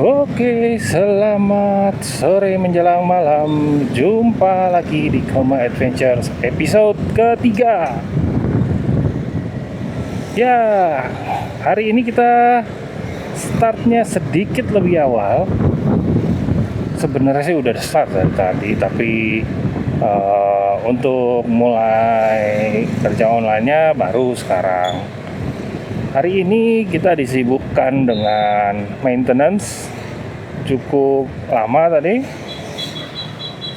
Oke, selamat sore menjelang malam. Jumpa lagi di Koma Adventures episode ketiga. Ya, hari ini kita startnya sedikit lebih awal. Sebenarnya sih udah start dari tadi, tapi untuk mulai kerja online-nya baru sekarang. Hari ini kita disibukkan dengan maintenance cukup lama tadi.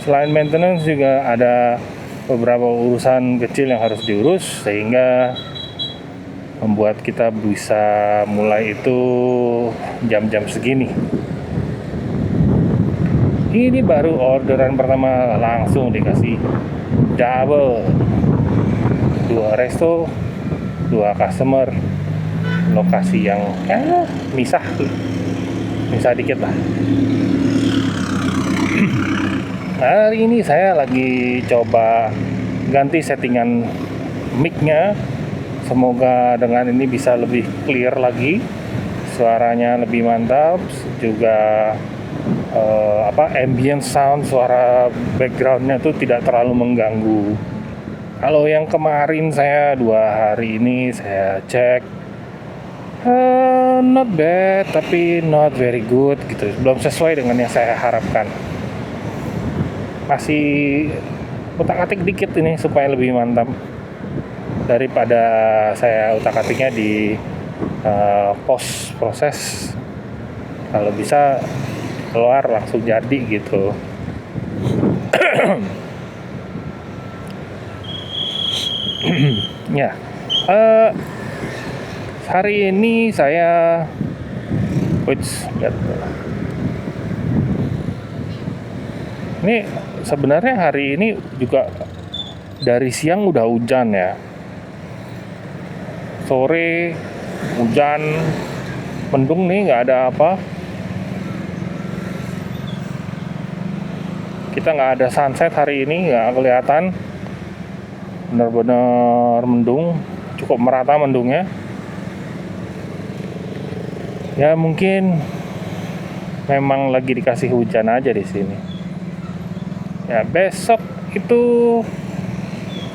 Selain maintenance juga ada beberapa urusan kecil yang harus diurus, sehingga membuat kita bisa mulai itu jam-jam segini. Ini baru orderan pertama langsung dikasih double, 2 resto, 2 customer, lokasi yang misah dikit lah. Hari ini saya lagi coba ganti settingan mic-nya. Semoga dengan ini bisa lebih clear lagi, suaranya lebih mantap, juga ambient sound, suara backgroundnya tuh tidak terlalu mengganggu. Kalau yang kemarin saya 2 hari ini saya cek, not bad tapi not very good gitu, belum sesuai dengan yang saya harapkan. Masih utak-atik dikit ini supaya lebih mantap daripada saya utak-atiknya di post proses. Kalau bisa keluar langsung jadi gitu. Ya, hari ini saya ini sebenarnya hari ini juga dari siang udah hujan ya. Sore hujan, mendung nih, nggak ada apa. Kita nggak ada sunset hari ini, nggak kelihatan. Benar-benar mendung, cukup merata mendungnya. Ya mungkin memang lagi dikasih hujan aja di sini. Ya besok itu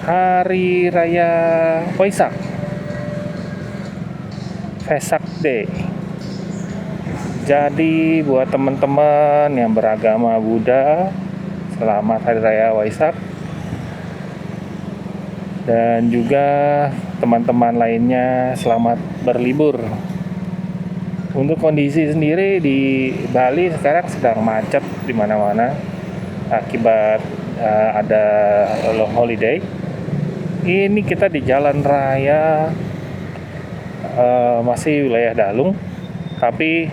hari raya Waisak, Vesak Day. Jadi buat teman-teman yang beragama Buddha, selamat hari raya Waisak. Dan juga teman-teman lainnya selamat berlibur. Untuk kondisi sendiri di Bali sekarang sedang macet di mana-mana akibat ada long holiday. Ini kita di jalan raya masih wilayah Dalung, tapi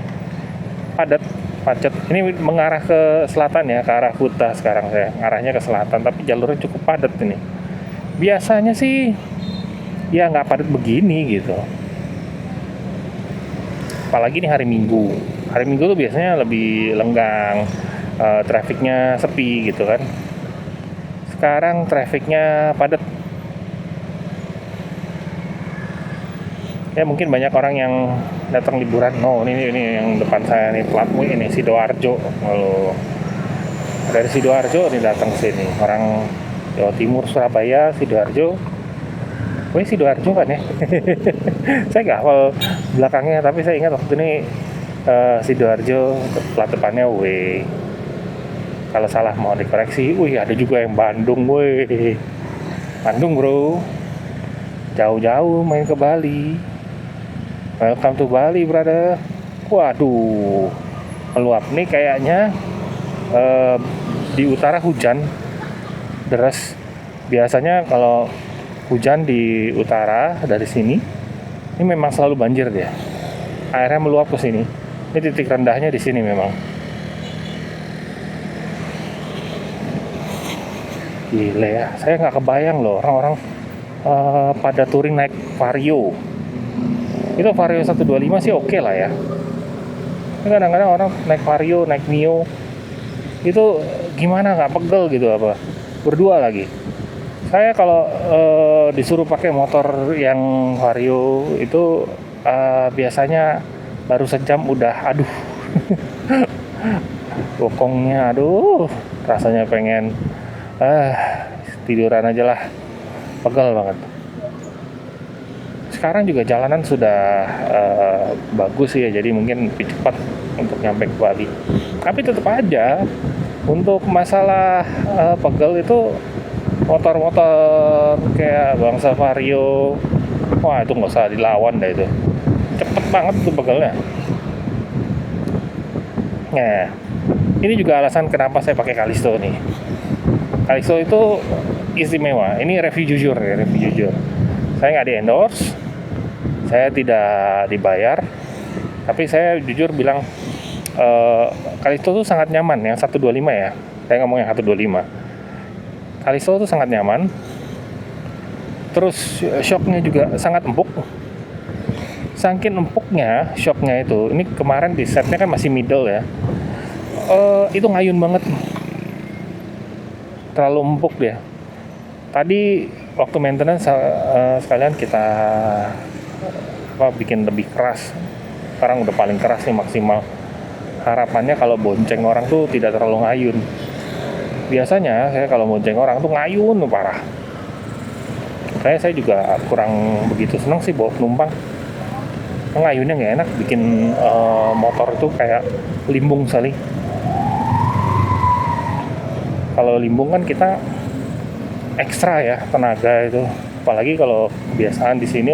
macet. Ini mengarah ke selatan ya, ke arah Kuta sekarang saya. Arahnya ke selatan, tapi jalurnya cukup padat ini. Biasanya sih ya nggak padat begini gitu. Apalagi ini hari Minggu. Hari Minggu tuh biasanya lebih lenggang, trafiknya sepi gitu kan. Sekarang trafiknya padat. Ya mungkin banyak orang yang datang liburan. Oh ini yang depan saya nih, platmu ini Sidoarjo. Kalau dari Sidoarjo nih datang sini, orang Jawa Timur, Surabaya, Sidoarjo. Sidoarjo kan ya. Saya nggak hafal belakangnya, tapi saya ingat waktu ini Sidoarjo plat depannya W. Kalau salah mau dikoreksi. Ada juga yang Bandung, Bandung bro, jauh-jauh main ke Bali. Welcome to Bali brother. Waduh, meluap nih kayaknya. Di utara hujan deras. Biasanya kalau hujan di utara dari sini, ini memang selalu banjir dia. Airnya meluap ke sini. Ini titik rendahnya di sini memang. Gile ya, saya nggak kebayang loh orang-orang pada touring naik Vario. Itu Vario 125 sih oke lah ya. Kadang-kadang orang naik Vario, naik Mio, itu gimana nggak pegel gitu apa? Berdua lagi. Saya kalau disuruh pakai motor yang Vario itu biasanya baru sejam udah aduh bokongnya aduh rasanya pengen tiduran aja lah, pegel banget. Sekarang juga jalanan sudah bagus ya, jadi mungkin lebih cepat untuk nyampe ke Bali. Tapi tetap aja untuk masalah pegel itu, motor-motor kayak bangsa Vario, wah itu nggak usah dilawan dah itu, cepet banget tuh pegelnya. Nah, ini juga alasan kenapa saya pakai Kalisto nih. Kalisto itu istimewa. Ini review jujur ya, review jujur. Saya nggak di endorse, saya tidak dibayar, tapi saya jujur bilang Kalisto tuh sangat nyaman. Yang 125 ya, saya ngomong yang 125. Kalisto tuh sangat nyaman. Terus shocknya juga sangat empuk. Saking empuknya shocknya itu, ini kemarin di setnya kan masih middle ya, itu ngayun banget, terlalu empuk dia. Tadi waktu maintenance sekalian kita bikin lebih keras. Sekarang udah paling keras nih maksimal. Harapannya kalau bonceng orang tuh tidak terlalu ngayun. Biasanya saya kalau bonceng orang tuh ngayun parah. Saya juga kurang begitu senang sih bawa penumpang. Ngayunnya nggak enak, bikin motor itu kayak limbung sekali. Kalau limbung kan kita ekstra ya tenaga itu, apalagi kalau kebiasaan di sini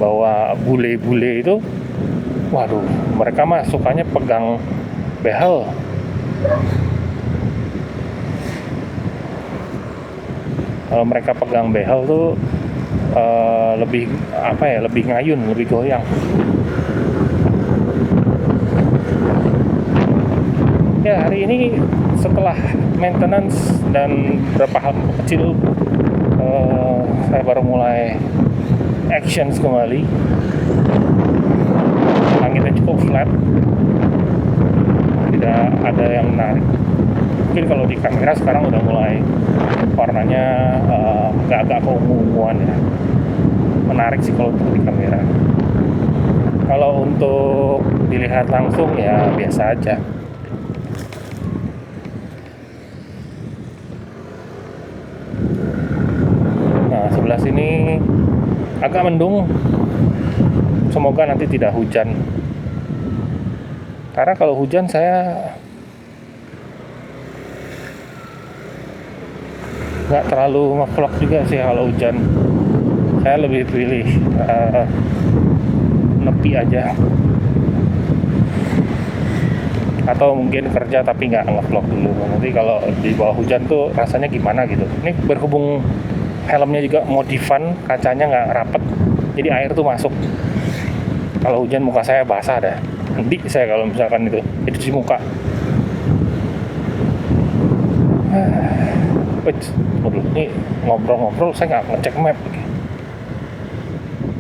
bawa bule-bule itu, waduh, mereka mah sukanya pegang behel. Kalau mereka pegang behel tuh lebih lebih ngayun, lebih goyang. Ya, hari ini setelah maintenance dan beberapa hal kecil, saya baru mulai actions kembali. Langitnya cukup flat, tidak ada yang menarik. Mungkin kalau di kamera sekarang udah mulai warnanya agak-agak keunguan ya. Menarik sih kalau untuk di kamera. Kalau untuk dilihat langsung ya biasa aja. Nah, sebelah sini agak mendung. Semoga nanti tidak hujan. Karena kalau hujan saya nggak terlalu nge-vlog juga sih kalau hujan. Saya lebih pilih nepi aja, atau mungkin kerja tapi nggak nge-vlog dulu. Nanti kalau di bawah hujan tuh rasanya gimana gitu. Ini berhubung helmnya juga modifan, kacanya nggak rapet, jadi air tuh masuk. Kalau hujan muka saya basah dah. Nanti saya kalau misalkan itu cuci muka. Ini ngobrol-ngobrol saya nggak ngecek map.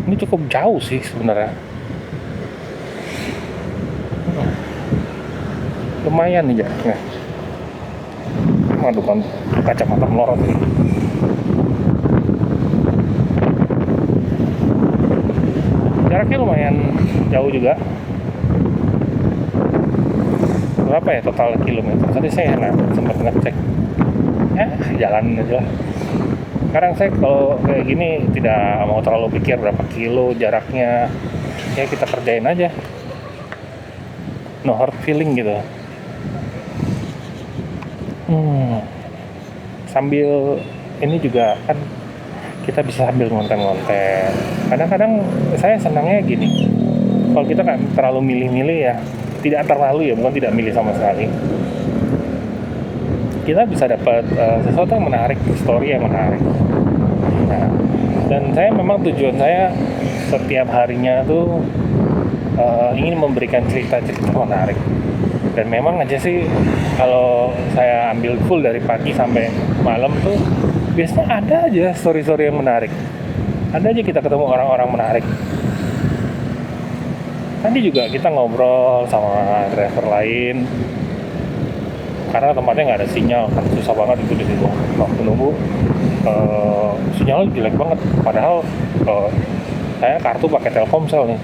Ini cukup jauh sih sebenarnya. Lumayan nih jaraknya. Aduh, kan kacamata melorot nih. Jaraknya lumayan jauh juga. Berapa ya total kilometer? Tadi saya sempat ngecek. Ya, jalan aja lah. Sekarang saya kalau kayak gini tidak mau terlalu pikir berapa kilo jaraknya. Ya kita kerjain aja. No hard feeling gitu. Sambil ini juga kan kita bisa sambil ngonten-ngonten. Kadang-kadang saya senangnya gini. Kalau kita kan terlalu milih-milih ya, tidak terlalu ya, bukan tidak milih sama sekali. Kita bisa dapat sesuatu yang menarik, story yang menarik. Nah, dan saya memang tujuan saya setiap harinya tuh ingin memberikan cerita-cerita menarik. Dan memang aja sih kalau saya ambil full dari pagi sampai malam tuh biasanya ada aja story-story yang menarik. Ada aja kita ketemu orang-orang menarik. Tadi juga kita ngobrol sama driver lain, karena tempatnya nggak ada sinyal, kan susah banget itu di situ. Waktu nunggu sinyalnya jelek banget. Padahal saya kartu pakai Telkomsel nih.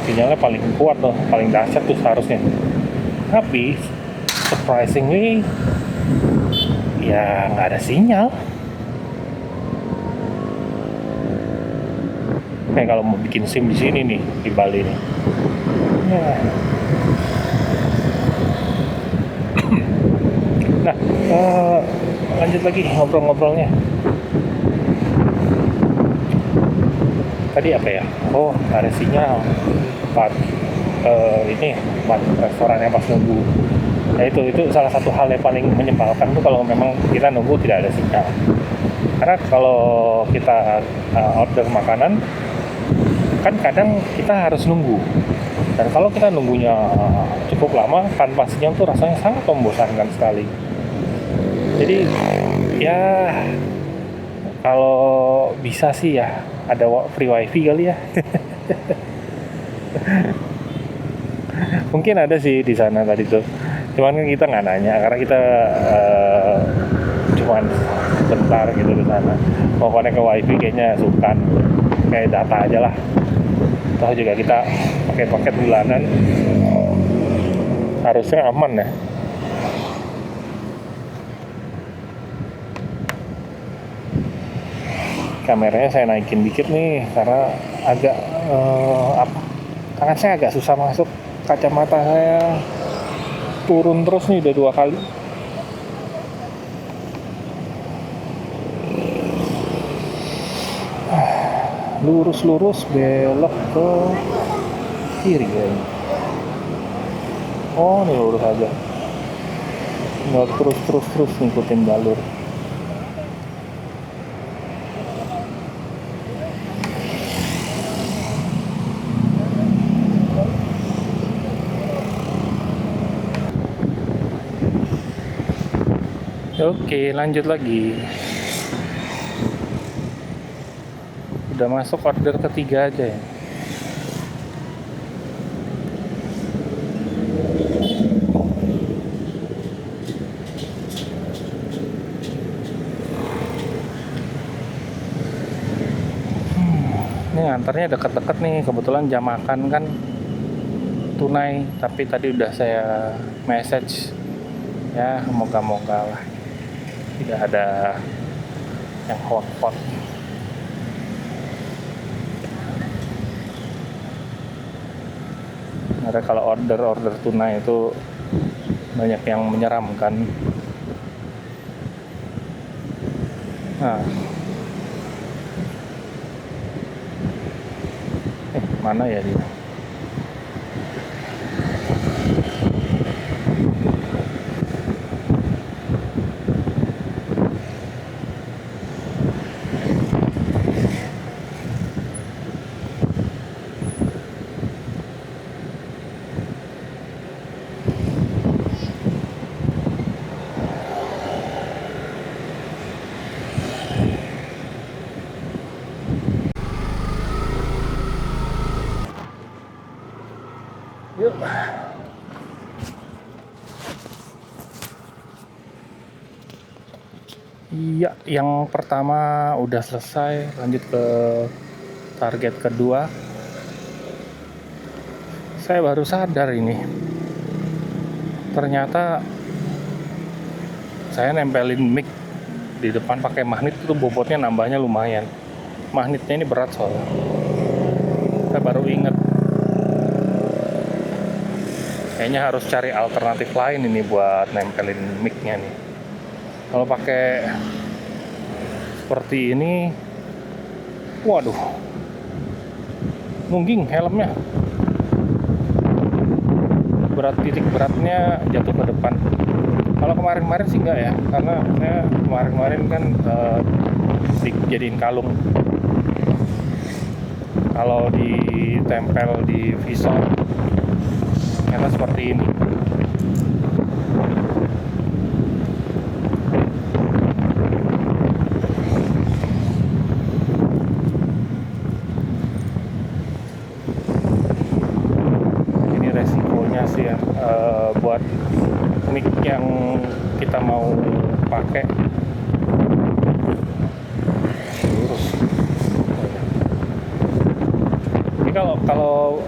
sinyalnya paling kuat tuh, paling dahsyat tuh seharusnya. Tapi surprisingly ya nggak ada sinyal. Kayak kalau mau bikin SIM di sini nih di Bali nih. Ya. Nah, lanjut lagi ngobrol-ngobrolnya. Tadi apa ya? Oh, nggak ada sinyal. Tempat ini tempat restorannya pas nunggu. Nah itu salah satu hal yang paling menyebalkan tuh kalau memang kita nunggu tidak ada sinyal. Karena kalau kita order makanan kan kadang kita harus nunggu, dan kalau kita nunggunya cukup lama tanpa sinyal tuh rasanya sangat membosankan sekali. Jadi ya kalau bisa sih ya ada free wifi kali ya. Mungkin ada sih di sana tadi tuh, cuman kan kita nggak nanya karena kita cuman bentar gitu di sana. Mau connect ke wifi kayaknya sungkan, kayak data aja lah. Toh juga kita pakai paket bulanan, harusnya aman ya. Kameranya saya naikin dikit nih karena agak tangan saya agak susah masuk, kacamata saya turun terus nih udah 2 kali. Lurus belok ke kiri kayaknya. Oh, ini lurus aja, nggak terus ngikutin jalur. Oke, lanjut lagi. Udah masuk order ketiga aja ya. Ini ngantarnya deket-deket nih, kebetulan jam makan kan tunai, tapi tadi udah saya message ya, moga-moga lah tidak ada yang hotpot. Ada kalau order tunai itu banyak yang menyeramkan. Nah, mana ya dia? Yuk. Iya, yang pertama udah selesai, lanjut ke target kedua. Saya baru sadar ini, ternyata saya nempelin mic di depan pakai magnet itu bobotnya nambahnya lumayan. Magnetnya ini berat soalnya. Saya baru inget, kayaknya harus cari alternatif lain ini buat nempelin mic-nya nih. Kalau pakai seperti ini, waduh, nungging helmnya. Titik beratnya jatuh ke depan. Kalau kemarin sih enggak ya, karena saya kemarin kan dijadiin kalung. Kalau ditempel di visor, ternyata seperti ini. Sih ya, buat mic yang kita mau pakai lurus. Jadi kalau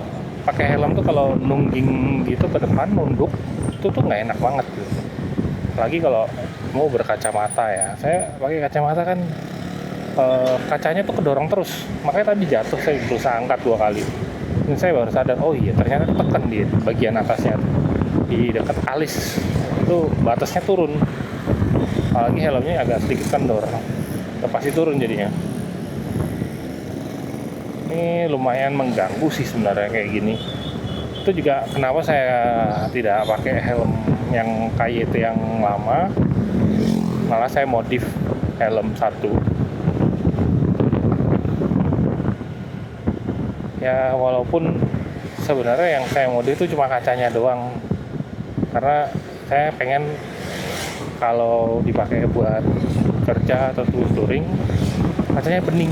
pakai helm tuh kalau nungging gitu ke depan nunduk itu tuh nggak enak banget gitu. Apalagi kalau mau berkacamata ya. Saya pakai kacamata kan kacanya tuh kedorong terus. Makanya tadi jatuh, saya berusaha angkat 2 kali. Dan saya baru sadar, oh iya ternyata tekan di bagian atasnya di dekat alis itu batasnya turun. Apalagi helmnya agak sedikit kendor, pasti turun jadinya. Ini lumayan mengganggu sih sebenarnya kayak gini. Itu juga kenapa saya tidak pakai helm yang KYT yang lama, malah saya modif helm satu. Ya walaupun sebenarnya yang saya modif itu cuma kacanya doang, karena saya pengen kalau dipakai buat kerja atau touring kacanya bening.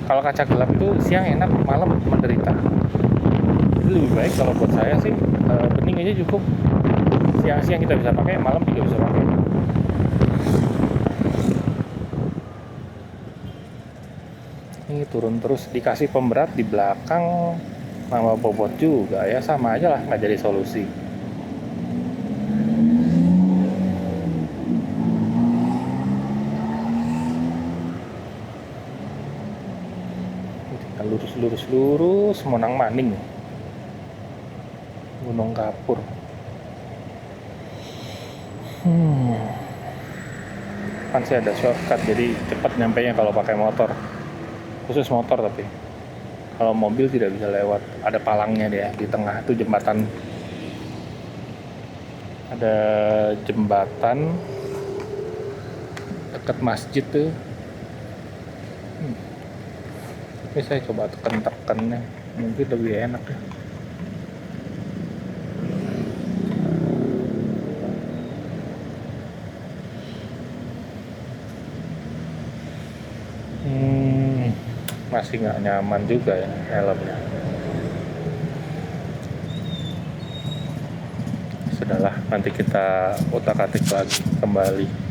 Kalau kaca gelap itu siang enak, malam menderita. Jadi lebih baik kalau buat saya sih bening aja cukup. Siang-siang kita bisa pakai, malam juga bisa pakai. Ini turun terus, dikasih pemberat di belakang nama bobot juga ya, sama aja lah, nggak jadi solusi. Lurus Monang Maning, Gunung Kapur. Kan sih ada shortcut jadi cepat nyampainya kalau pakai motor, khusus motor. Tapi kalau mobil tidak bisa lewat, ada palangnya dia di tengah itu jembatan, ada jembatan dekat masjid tuh. Ini saya coba tekan-tekannya, mungkin lebih enak ya. Masih nggak nyaman juga ya helmnya. Sudahlah, nanti kita utak-atik lagi kembali.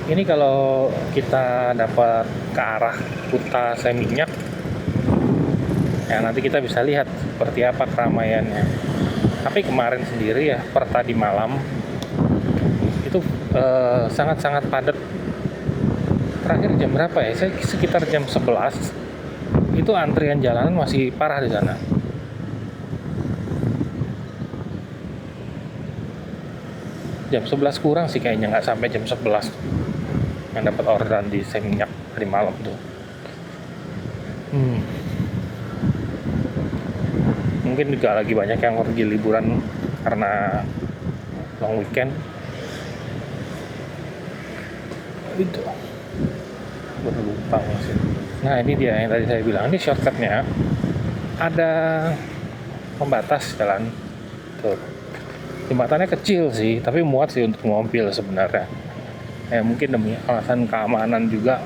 Ini kalau kita dapat ke arah Kuta Seminyak, ya nanti kita bisa lihat seperti apa keramaiannya. Tapi kemarin sendiri ya, per tadi malam itu sangat-sangat padat. Terakhir jam berapa ya? Saya sekitar jam 11. Itu antrian jalanan masih parah di sana. Jam 11 kurang sih kayaknya, nggak sampai jam 11 yang dapat orderan di Seminyak hari malam tuh. Mungkin juga lagi banyak yang pergi liburan karena long weekend. Itu baru lupa masih. Nah ini dia yang tadi saya bilang, ini shortcutnya ada pembatas jalan tuh. Jembatannya kecil sih, tapi muat sih untuk mobil sebenarnya. Mungkin demi alasan keamanan juga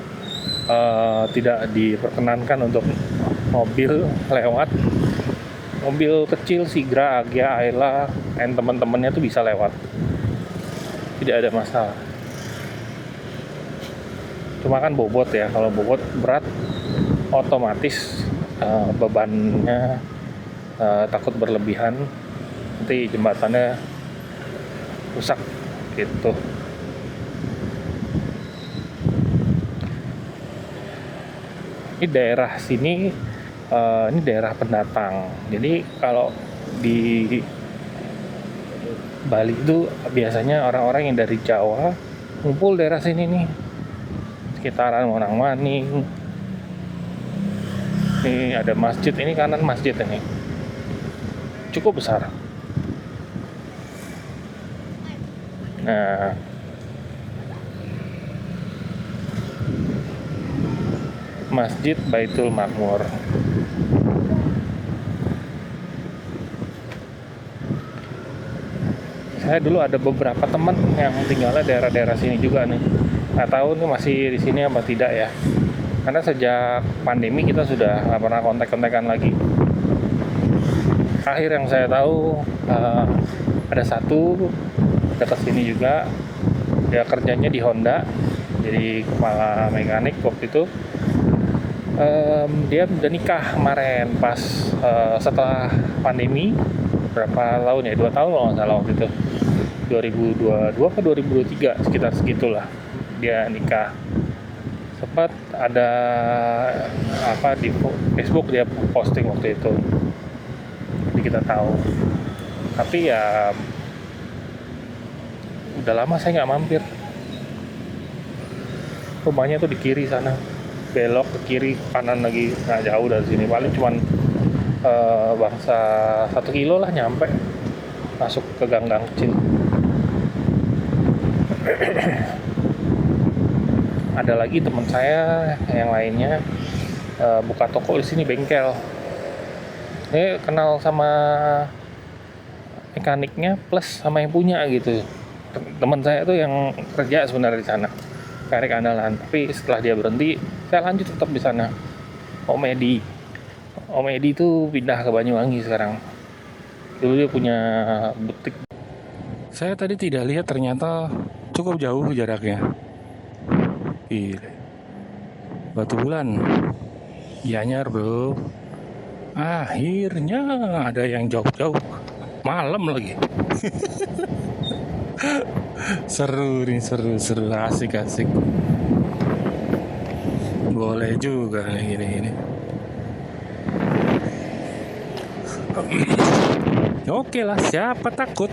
tidak diperkenankan untuk mobil lewat. Mobil kecil Sigra, Agya, Ayla, dan teman-temannya tuh bisa lewat, tidak ada masalah. Cuma kan bobot ya, kalau bobot berat otomatis bebannya takut berlebihan, nanti jembatannya rusak gitu. Ini daerah sini, ini daerah pendatang. Jadi kalau di Bali itu biasanya orang-orang yang dari Jawa ngumpul daerah sini nih, sekitaran Monang Maning. Ini ada masjid, ini kanan masjid ini, cukup besar. Nah, Masjid Baitul Makmur. Saya dulu ada beberapa teman yang tinggalnya daerah-daerah sini juga nih. Nggak tahu nih masih di sini apa tidak ya. Karena sejak pandemi kita sudah nggak pernah kontak-kontakan lagi. Akhir yang saya tahu ada satu dekat sini juga, dia kerjanya di Honda, jadi kepala mekanik waktu itu. Dia udah nikah kemarin pas setelah pandemi berapa tahun ya, 2 tahun kalau nggak salah waktu itu, 2022 ke 2023 sekitar segitulah dia nikah. Sempat ada apa di Facebook dia posting waktu itu, jadi kita tahu. Tapi ya udah lama saya nggak mampir. Rumahnya tuh di kiri sana, belok ke kiri, kanan lagi nggak jauh dari sini, paling cuman bangsa 1 kilo lah nyampe, masuk ke gang-gang kecil. Ada lagi teman saya yang lainnya buka toko di sini, bengkel. Ini kenal sama mekaniknya plus sama yang punya gitu. Teman saya tuh yang kerja sebenarnya di sana, mekanik andalan. Tapi setelah dia berhenti, saya lanjut tetap di sana. Om Edi itu pindah ke Banyuwangi sekarang. Dulu dia punya butik. Saya tadi tidak lihat, ternyata cukup jauh jaraknya. Gila. Batu Bulan. Gianyar bro. Akhirnya ada yang jauh-jauh. Malam lagi. Seru nih, seru, asik. Boleh juga nih gini. Oke lah, siapa takut?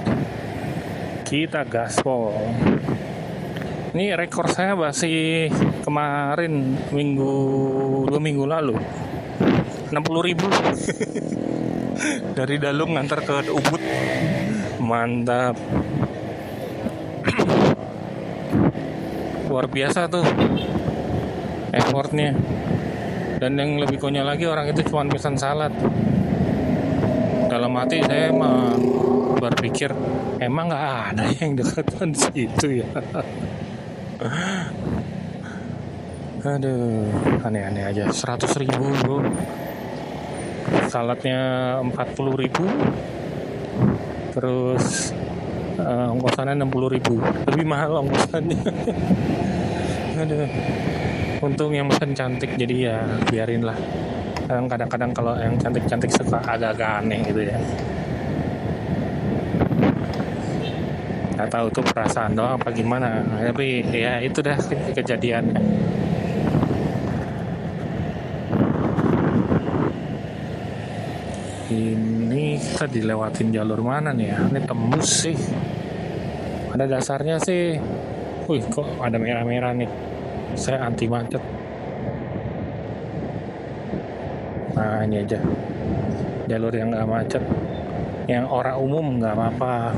Kita gaspol. Ini rekor saya masih kemarin 2 minggu lalu, 60.000 dari Dalung ngantar ke Ubud. Mantap. Luar biasa tuh effortnya. Dan yang lebih konyol lagi, orang itu cuma pesan salad. Dalam hati saya mah berpikir, emang nggak ada yang dekatan situ ya. Aduh, aneh-aneh aja. 100.000 bro, saladnya 40.000, terus ongkosannya 60.000, lebih mahal ongkosannya. Aduh, untung yang pesan cantik, jadi ya biarin lah. Kadang-kadang kalau yang cantik-cantik suka agak-agak aneh gitu ya. Nggak tahu tuh perasaan doang apa gimana, tapi ya itu dah kejadiannya. Ini kita dilewatin jalur mana nih ya? Ini tembus sih. Ada dasarnya sih. Wih, kok ada merah-merah nih. Saya anti macet. Nah ini aja jalur yang nggak macet, yang orang umum nggak apa-apa.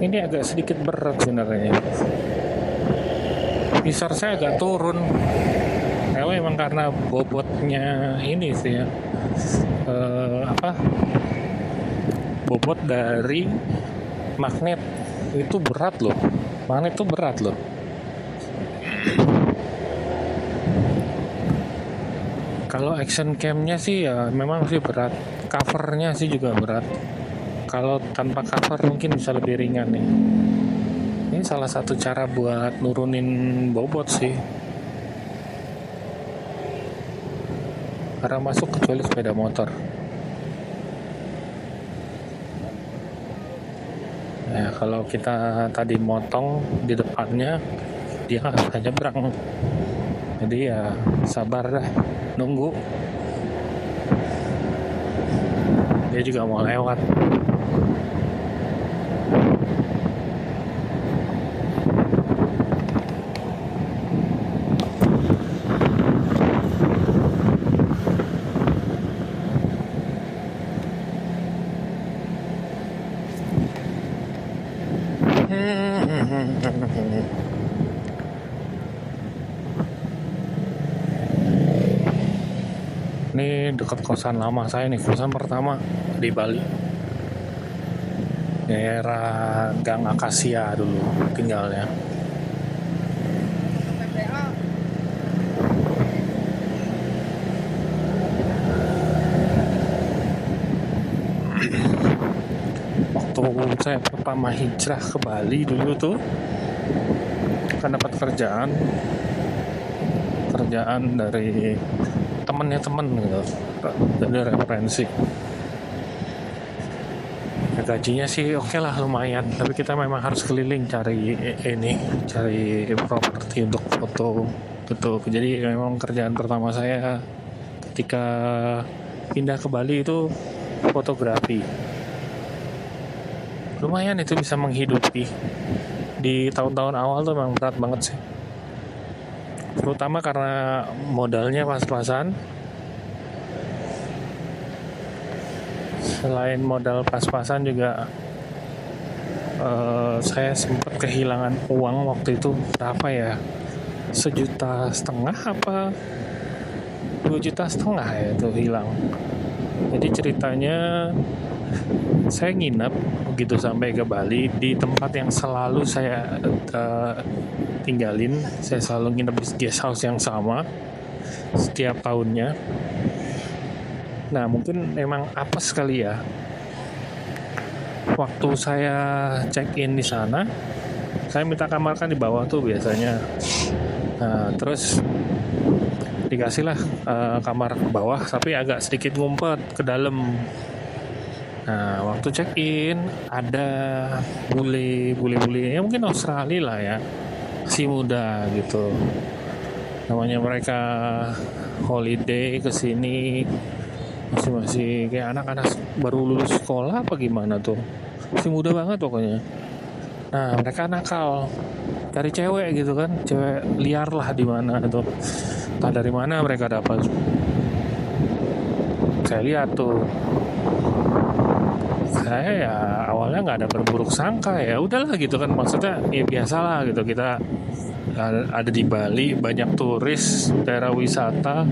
Ini agak sedikit berat sebenarnya. Pisar saya agak turun. Kalau emang karena bobotnya ini sih ya, bobot dari magnet itu berat loh. Magnet itu berat loh. Kalau action cam-nya sih ya memang sih berat. Covernya sih juga berat. Kalau tanpa cover mungkin bisa lebih ringan nih. Ini salah satu cara buat nurunin bobot sih. Karena masuk kecuali sepeda motor. Ya kalau kita tadi motong di depannya, dia nggak bisa nyebrang. Jadi ya sabar dah, nunggu. Dia juga mau lewat. Ini dekat kosan lama saya nih, kosan pertama di Bali, daerah Gang Akasia dulu tinggalnya. pertama hijrah ke Bali dulu tuh kan dapat kerjaan dari temennya temen gitu, jadi referensi. Gajinya sih oke lah, lumayan, tapi kita memang harus keliling cari properti untuk foto gitu. Jadi memang kerjaan pertama saya ketika pindah ke Bali itu fotografi. Lumayan itu bisa menghidupi. Di tahun-tahun awal tuh memang berat banget sih, terutama karena modalnya pas-pasan. Selain modal pas-pasan juga saya sempat kehilangan uang waktu itu, berapa ya, 1,5 juta apa 2,5 juta ya itu hilang. Jadi ceritanya saya nginep begitu sampai ke Bali di tempat yang selalu saya tinggalin. Saya selalu nginep di guest house yang sama setiap tahunnya. Nah, mungkin memang apes sekali ya. Waktu saya check-in di sana, saya minta kamar kan di bawah tuh biasanya. Nah, terus dikasihlah kamar ke bawah, tapi agak sedikit ngumpet ke dalam. Nah, waktu check-in ada bule ya, mungkin Australia lah ya, si muda gitu. Namanya mereka holiday ke sini, masih kayak anak-anak baru lulus sekolah apa gimana tuh, masih muda banget pokoknya. Nah, mereka nakal cari cewek gitu kan, cewek liar lah di mana tuh. Entah dari mana mereka dapat. Saya lihat tuh, saya ya awalnya nggak ada berburuk sangka, ya udahlah gitu kan, maksudnya ya biasalah gitu, kita ada di Bali, banyak turis, daerah wisata,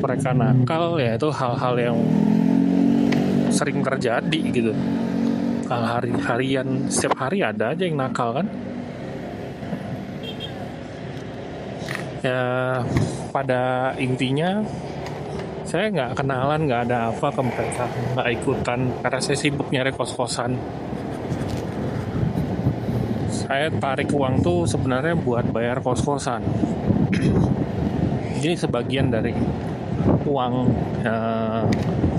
mereka nakal, ya itu hal-hal yang sering terjadi gitu. Hal harian, setiap hari ada aja yang nakal kan. Ya pada intinya saya nggak kenalan, nggak ada apa ke mereka, nggak ikutan karena saya sibuk nyari kos-kosan. Saya tarik uang tuh sebenarnya buat bayar kos-kosan. Jadi sebagian dari uang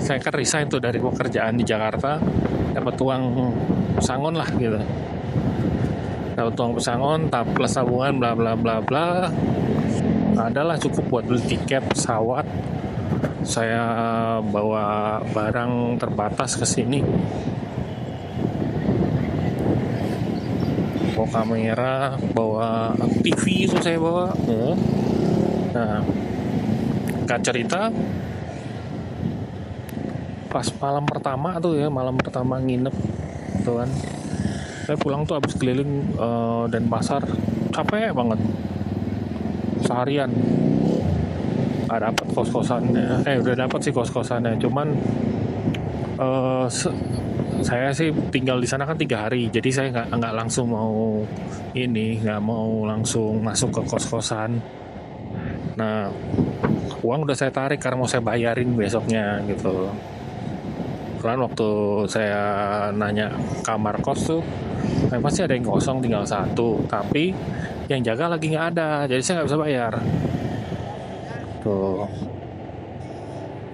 saya kan resign tuh dari pekerjaan di Jakarta, dapat uang pesangon lah gitu. Dapat uang pesangon, plus tabungan, bla bla bla bla. Adalah cukup buat beli tiket pesawat. Saya bawa barang terbatas ke sini. Bawa kamera, bawa TV itu saya bawa. Nah, gak cerita pas malam pertama nginep tuh kan, saya pulang tuh habis keliling dan pasar, capek banget seharian. Gak dapet kos-kosannya, udah dapet sih kos-kosannya, cuman saya sih tinggal di sana kan 3 hari, jadi saya nggak langsung nggak mau langsung masuk ke kos-kosan. Nah, uang udah saya tarik karena mau saya bayarin besoknya gitu. Kan waktu saya nanya kamar kos tuh, pasti ada yang kosong, tinggal 1, tapi yang jaga lagi nggak ada, jadi saya nggak bisa bayar. Tuh.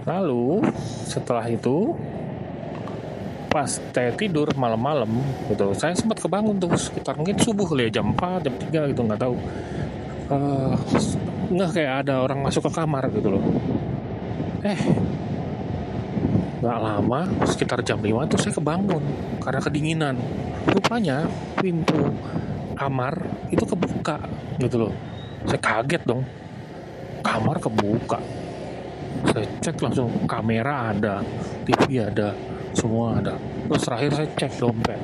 Lalu setelah itu, pas saya tidur malam-malam gitu, saya sempat kebangun tuh sekitar mungkin subuh kali ya, jam 4, jam 3 gitu, nggak tahu. Nggak kayak ada orang masuk ke kamar gitu loh. Nggak lama, sekitar jam 5 tuh saya kebangun karena kedinginan. Rupanya pintu kamar itu kebuka gitu loh. Saya kaget dong, kamar kebuka. Saya cek langsung, kamera ada, TV ada, semua ada. Terus terakhir saya cek dompet.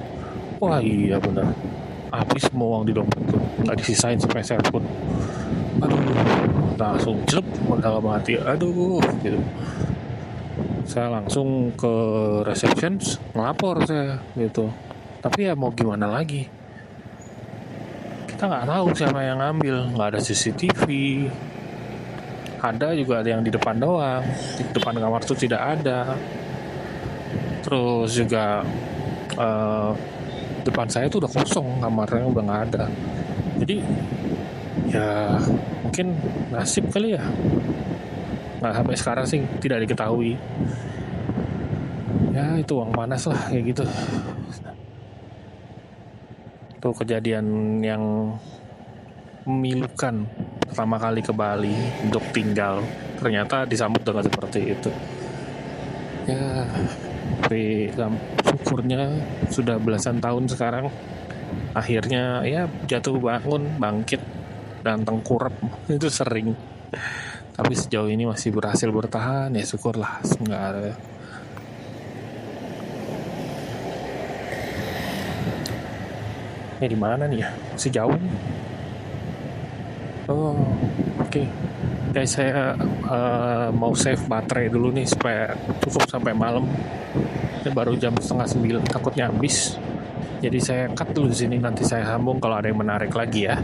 Wah iya benar, habis semua uang di dompet tuh, nggak disisain sepeser pun. Aduh, langsung jelek dalam hati, aduh gitu. Saya langsung ke reception ngelapor saya gitu. Tapi ya mau gimana lagi, kita nggak tahu siapa yang ngambil, nggak ada CCTV. Ada juga ada yang di depan doang, di depan kamar tuh tidak ada. Terus juga depan saya tuh udah kosong, kamarnya udah nggak ada. Jadi ya mungkin nasib kali ya. Nah sampai sekarang sih tidak diketahui. Ya itu uang panas lah kayak gitu. Itu kejadian yang memilukan pertama kali ke Bali untuk tinggal. Ternyata disambut dengan seperti itu. Ya, tapi syukurnya sudah belasan tahun sekarang. Akhirnya ya jatuh bangun, bangkit, dan tengkurap itu sering. Tapi sejauh ini masih berhasil bertahan, ya syukurlah. Semoga ini di mana nih ya? Masih jauh nih. Oh, oke. Guys, saya mau save baterai dulu nih supaya cukup sampai malam. Ini baru jam 8:30, takutnya habis. Jadi saya cut dulu di sini, nanti saya sambung kalau ada yang menarik lagi ya.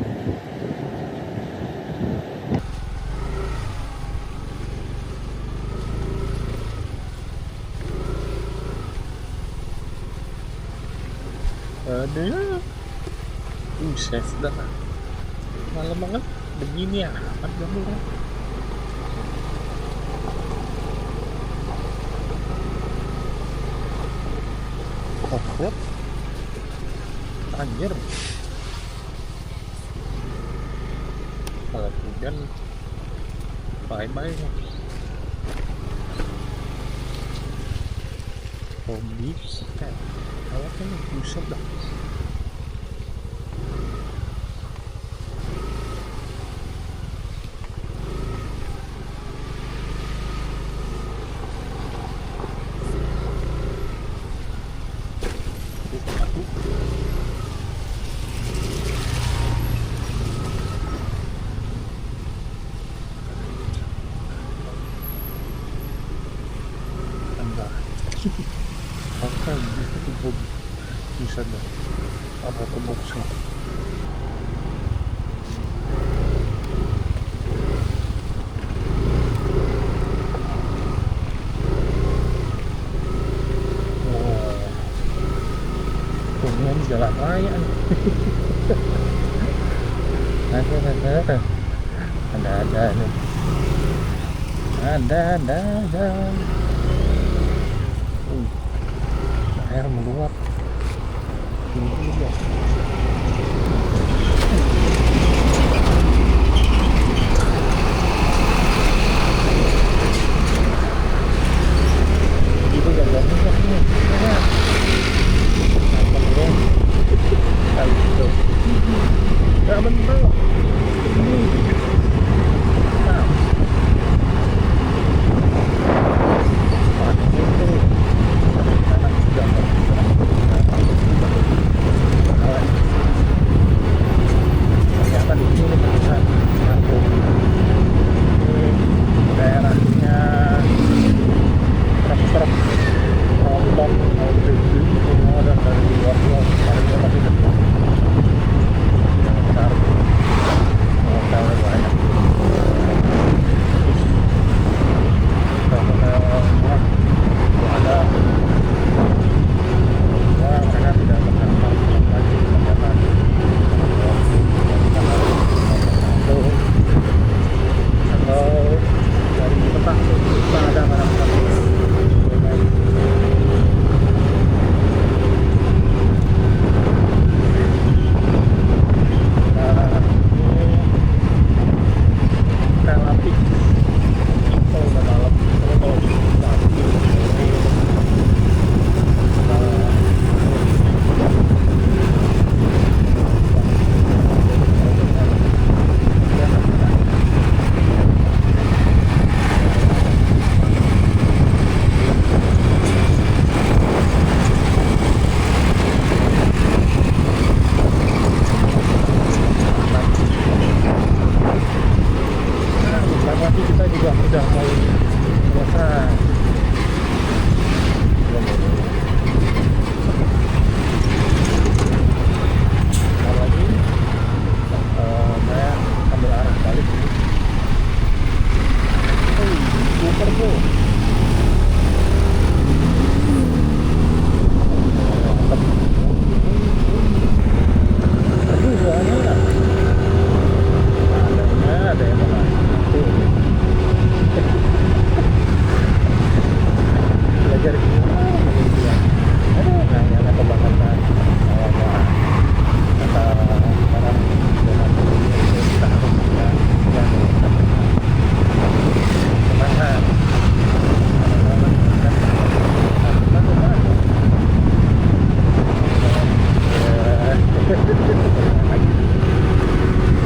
Ada, save dah. Malam banget begini ya, amat dulu. Oh, anjir. Kalau hujan, bye-bye. Hobi, kalau kan buset dah. Oke, itu bisa dah. Apa keboksa? Ini jalan raya nih. Ada nih. Ada. Air meluap. Ini juga. Itu gak minyak nih. Gak bener.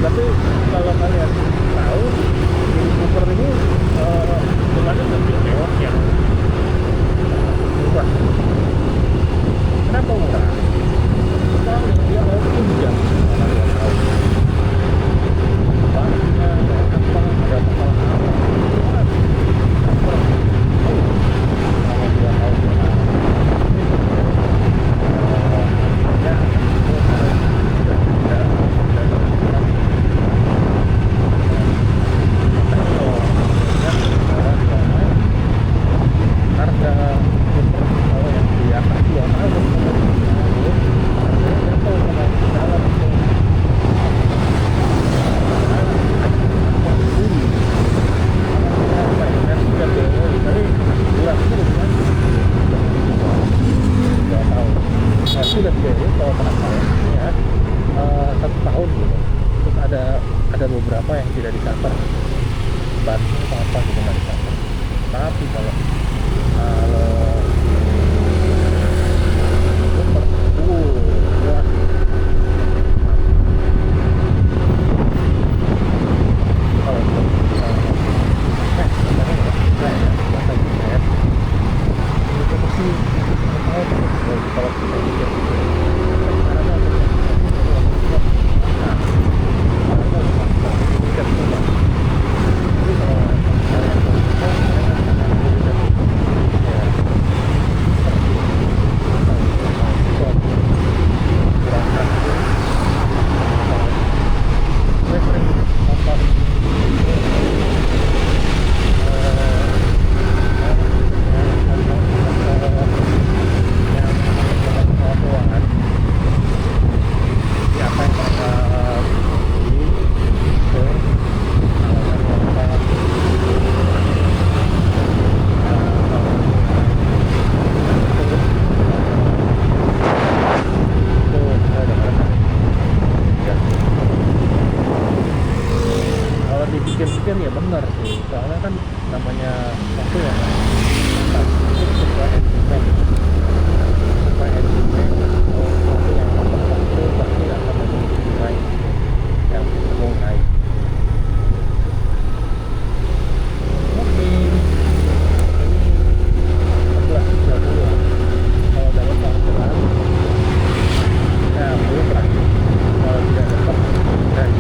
Tapi kalau kalian tahu Mini Cooper ini bukannya lebih mewah yang murah. Kenapa murah? Soalnya dia mau tunjang, kalian tahu. Bahannya kayak apa, ada masalah apa? Kalau dia tahu sudah jadi kalau tenang ya 1 tahun gitu. Terus ada beberapa yang tidak di cover, bannya apa gitu nggak di cover. Tapi kalau wah, dipikir-pikir ya benar sih, soalnya kan namanya waktu ya sesuai engine waktu yang waktu pasti akan memiliki nilai yang cenderung naik. Oke, ini 11.30 kalau dapat parkiran ya belum terakhir, kalau tidak dapat dari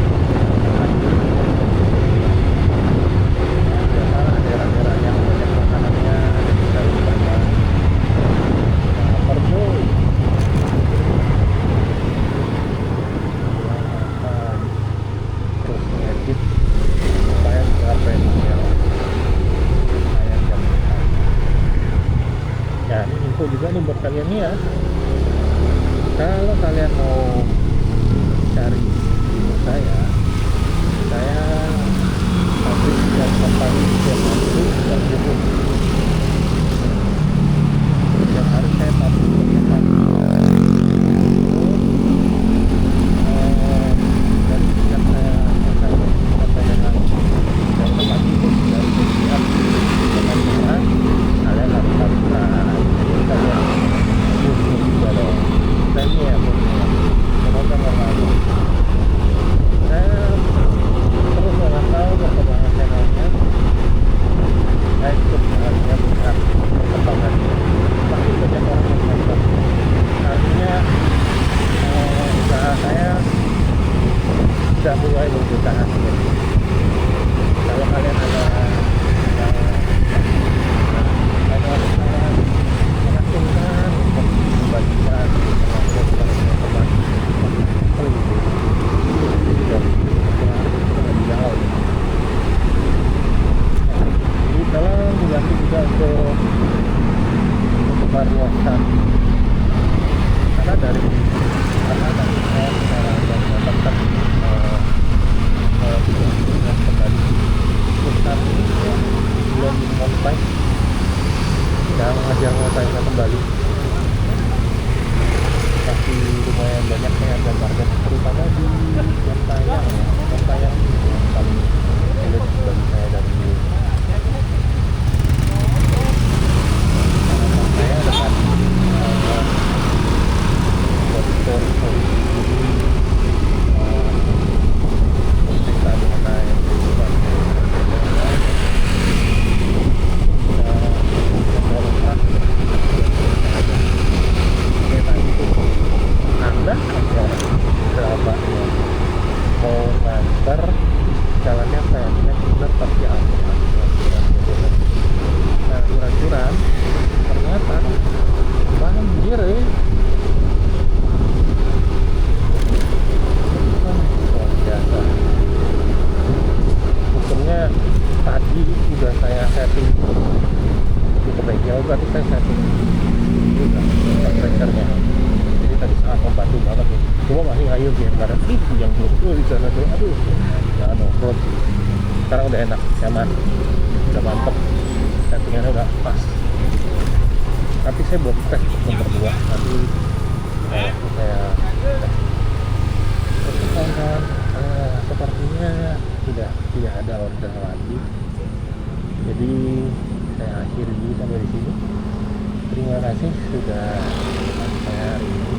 daerah-daerah yang banyak makanannya dan juga banyak perbo terus ngedit supaya nggak ya saya jam ya. Ini info juga nih buat kalian nih ya, kalau kalian mau cari video saya pabrik dan company setiap hari dan buku setiap hari saya pabrik dan setiap saya dengan tempat itu dari setiap dengan cara kalian harus lakukan kalian butuh juga dong. Dan ini ya semoga lalu saya terus memantau perkembangan channelnya. Saya ikut harinya melihat perkembangannya. Pasti banyak orang yang nonton. Artinya usaha saya sudah mulai membuka hasil. Kalau kalian ada yang mengakseskan untuk membagikan teman-teman dalam dibantu juga untuk kebaruan karena dari saya mendapatkan kembali perusahaan ini bener jalannya pendek bener tapi aman. Nah curan-curan ternyata banjir luar biasa. Untungnya tadi udah saya setting di bengkel, berarti saya setting juga temperature-nya, jadi tadi sangat membantu banget nih. Cuma masih ngayuh ya kemarin yang belum di sana tuh, aduh jangan off-road. Sekarang udah enak, nyaman, udah mantep, settingannya udah pas. Tapi saya belum tes nomor 2, nanti saya terus kawan-kawan. Sepertinya sudah tidak ada order lagi, jadi saya akhiri dulu sampai di sini. Terima kasih sudah menonton saya hari ini.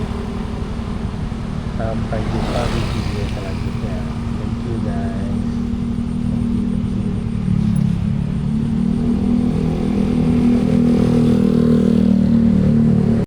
Sampai jumpa di video selanjutnya.